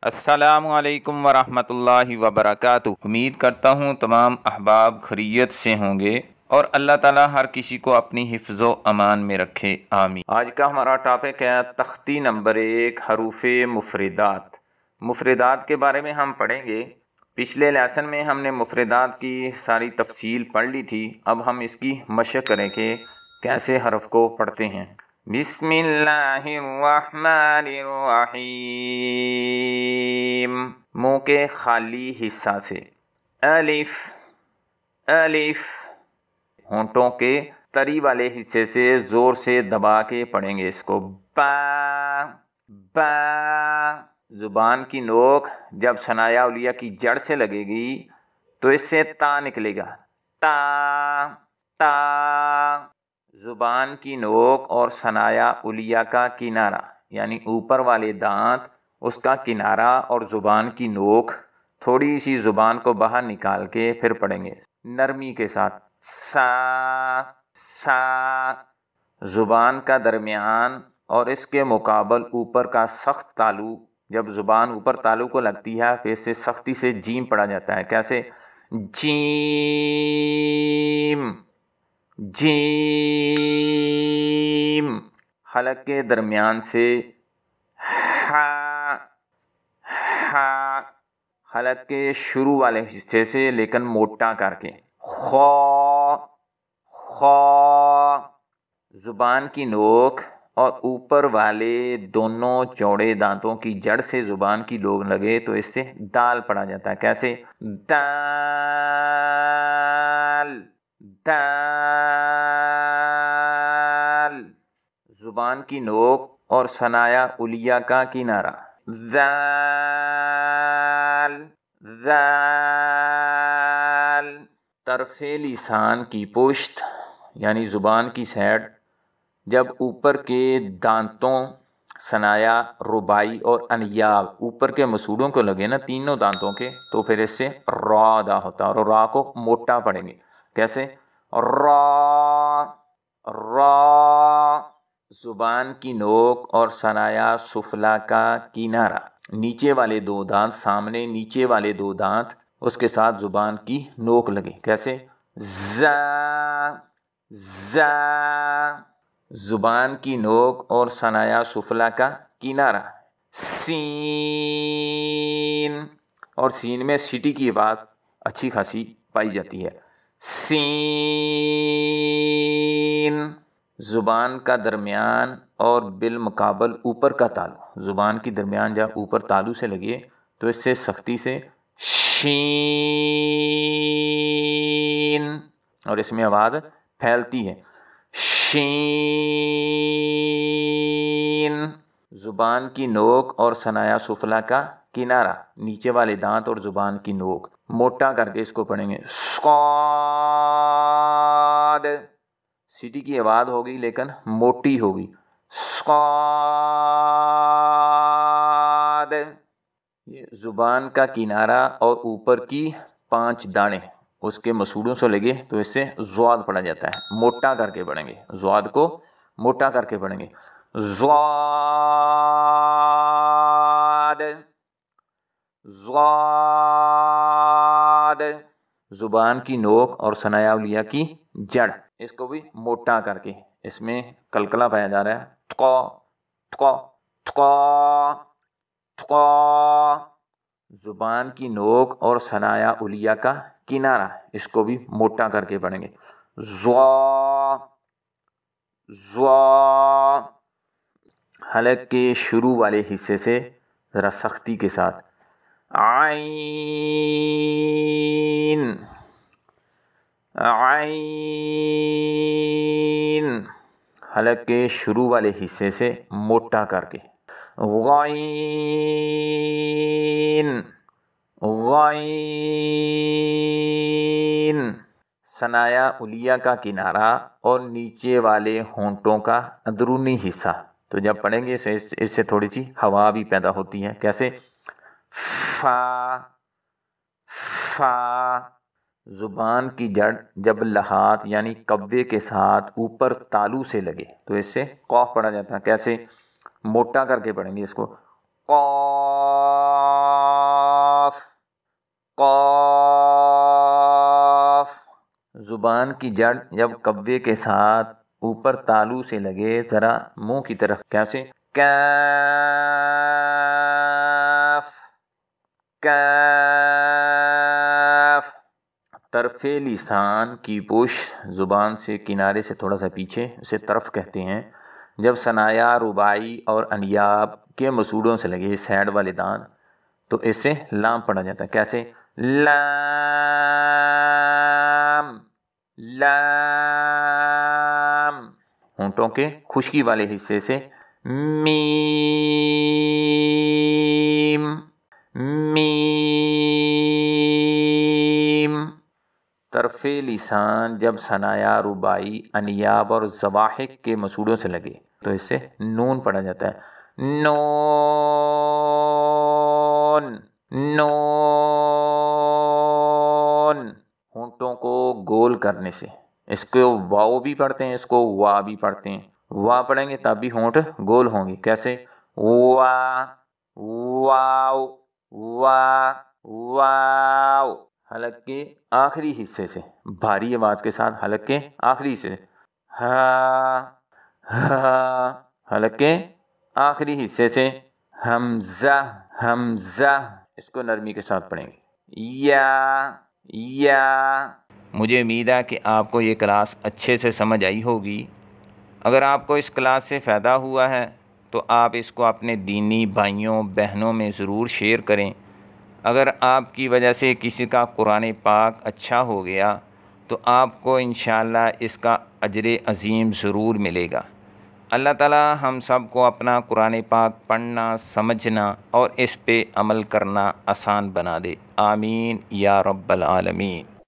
अस्सलामु अलैकुम वरहमतुल्लाहि वबरकातुह। उम्मीद करता हूँ तमाम अहबाब खैरियत से होंगे और अल्लाह ताला हर किसी को अपनी हिफ्ज़ो अमान में रखे, आमीन। आज का हमारा टॉपिक है तख्ती नंबर 1, हरूफ़े मुफरदात। मुफरदात के बारे में हम पढ़ेंगे। पिछले लेसन में हमने मुफरदात की सारी तफसील पढ़ ली थी। अब हम इसकी मशक करें कि कैसे हरफ को पढ़ते हैं। बिस्मिल्लाहिर्रहमानिर्रहीम, मुँह के खाली हिस्सा से। अलिफ अलिफ, होंठों के तरी वाले हिस्से से ज़ोर से दबा के पढ़ेंगे इसको। बा बा, ज़ुबान की नोक जब सनाया उलिया की जड़ से लगेगी तो इससे ता निकलेगा। ता ता, ज़ुबान की नोक और सनाया उलिया का किनारा यानी ऊपर वाले दांत, उसका किनारा और ज़ुबान की नोक, थोड़ी सी ज़ुबान को बाहर निकाल के फिर पढ़ेंगे नरमी के साथ। सा सा, ज़ुबान का दरमियान और इसके मुकाबल ऊपर का सख्त तालु, जब ज़ुबान ऊपर तालु को लगती है फिर से सख्ती से जीम पढ़ा जाता है। कैसे? जीम जीम, हलक के दरमियान से हा हा, हलक के शुरू वाले हिस्से से लेकिन मोटा करके। खो खो, ज़ुबान की नोक और ऊपर वाले दोनों चौड़े दांतों की जड़ से ज़ुबान की नोक लगे तो इससे दाल पढ़ा जाता है। कैसे? दाल दाल, ज़ुबान की नोक और सनाया उलिया का किनारा। ज़ाल ज़ाल, तरफ़े लिसान की पुश्त यानी ज़ुबान की साइड जब ऊपर के दांतों सनाया, रुबाई और अनियाब ऊपर के मसूड़ों को लगे ना, तीनों दांतों के, तो फिर इससे रा अदा होता है और रा को मोटा पढ़ेंगे। कैसे? रा रा, ज़ुबान की नोक और सनाया सुफला का किनारा, नीचे वाले दो दांत सामने, नीचे वाले दो दांत उसके साथ ज़ुबान की नोक लगे। कैसे? ज़ा ज़ा, ज़ुबान की नोक और सनाया सुफला का किनारा। सीन, और सीन में सीटी की आवाज़ अच्छी खासी पाई जाती है। सीन, ज़ुबान का दरमियान और बिलमुकाबल ऊपर का तालु, ज़ुबान की दरमियान जब ऊपर तालु से लगे तो इससे सख्ती से शीन, और इसमें आवाज़ फैलती है। शीन, ज़ुबान की नोक और सनाया सुफला का किनारा, नीचे वाले दांत और ज़ुबान की नोक, मोटा करके इसको पढ़ेंगे। स्वाद, सीटी की आवाज़ होगी लेकिन मोटी होगी। स्वाद, ये ज़ुबान का किनारा और ऊपर की 5 दाने उसके मसूड़ों से लगे तो इससे ज़्वाद पढ़ा जाता है। मोटा करके पढ़ेंगे, ज़्वाद को मोटा करके पढ़ेंगे। ज़्वाद ज़्वाद, ज़ुबान की नोक और सनाया उलिया की जड़, इसको भी मोटा करके, इसमें कलकला पाया जा रहा है। त्को त्को त्को त्को, ज़ुबान की नोक और सनाया उलिया का किनारा, इसको भी मोटा करके पढ़ेंगे। ज़्वा ज़्वा, हलक के शुरू वाले हिस्से से ज़रा सख्ती के साथ। आइन आइन, हलक के शुरू वाले हिस्से से मोटा करके। गाइन गाइन, सनाया उलिया का किनारा और नीचे वाले होंठों का अंदरूनी हिस्सा, तो जब पढ़ेंगे इससे थोड़ी सी हवा भी पैदा होती है। कैसे? फा फा, ज़ुबान की जड़ जब लहात यानी कब्जे के साथ ऊपर तालू से लगे तो इससे कौफ पढ़ा जाता है। कैसे? मोटा करके पढ़ेंगे इसको। कौफ زبان کی جڑ جب قوے کے ساتھ اوپر تالو سے لگے ذرا منہ کی طرف، کیسے؟ کاف کاف۔ طرف لسان کی پوش زبان سے کنارے سے تھوڑا سا پیچھے، اسے طرف کہتے ہیں۔ جب ثنایا رباعی اور انیاب کے مسوڑوں سے لگے سائڈ والے دان تو اسے لام پڑھا جاتا ہے، کیسے؟ لام لام۔ ہونٹوں کے خشکی والے حصے سے میم میم۔ طرف لسان جب ثنایا رباعی انیاب اور ضواحک کے مسوڑوں سے لگے تو اسے نون پڑھا جاتا ہے، نون نون۔ ہونٹوں کو گول کرنے سے، اس کو واو بھی پڑھتے ہیں، اس کو وا بھی پڑھتے ہیں۔ وا پڑھیں گے تب بھی ہونٹ گول ہوں گے، کیسے؟ وا واو وا واو۔ حلق کے آخری حصے سے بھاری آواز کے ساتھ، حلق کے آخری حصے سے ہا ہا۔ حلق کے آخری حصے سے حمزہ حمزہ، اس کو نرمی کے ساتھ پڑھیں گے، یا یا۔ مجھے امید ہے کہ آپ کو یہ کلاس اچھے سے سمجھ آئی ہوگی۔ اگر آپ کو اس کلاس سے فائدہ ہوا ہے تو آپ اس کو اپنے دینی بھائیوں بہنوں میں ضرور شیئر کریں۔ اگر آپ کی وجہ سے کسی کا قرآن پاک اچھا ہو گیا تو آپ کو انشاءاللہ اس کا اجر عظیم ضرور ملے گا۔ اللہ تعالی ہم سب کو اپنا قرآن پاک پڑھنا، سمجھنا اور اس پہ عمل کرنا آسان بنا دے، آمین یا رب العالمین۔